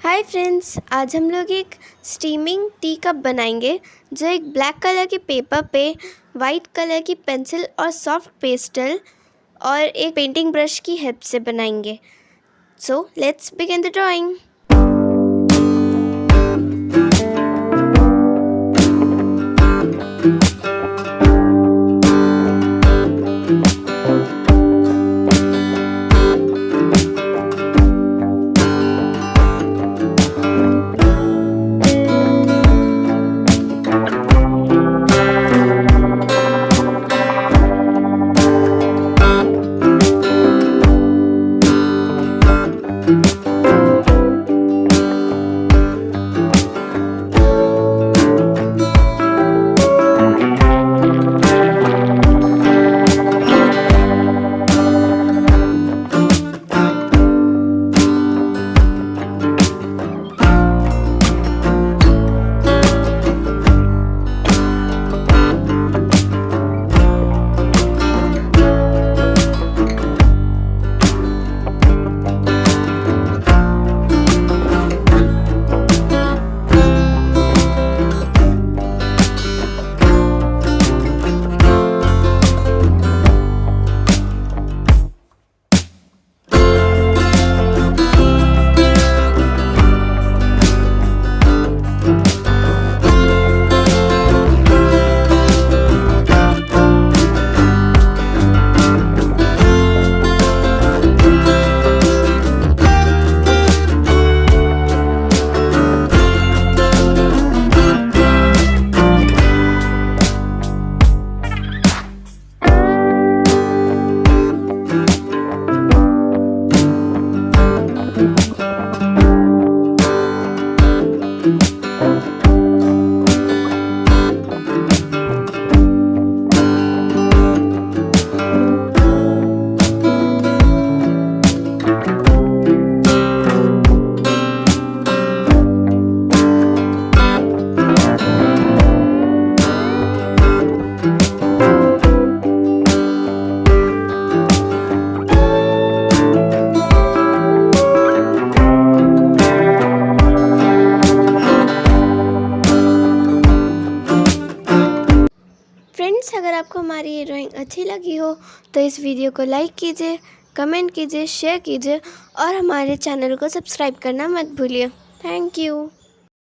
Hi friends, आज हम लोग एक स्टीमिंग टी कप बनाएंगे जो एक ब्लैक कलर के पेपर पे वाइट कलर की पेंसिल और सॉफ्ट पेस्टल और एक पेंटिंग ब्रश की हेल्प से बनाएंगे। So let's begin the drawing. Friends, अगर आपको हमारी ये ड्राइंग अच्छी लगी हो तो इस वीडियो को लाइक कीजिए, कमेंट कीजिए, शेयर कीजिए और हमारे चैनल को सब्सक्राइब करना मत भूलिए। Thank you.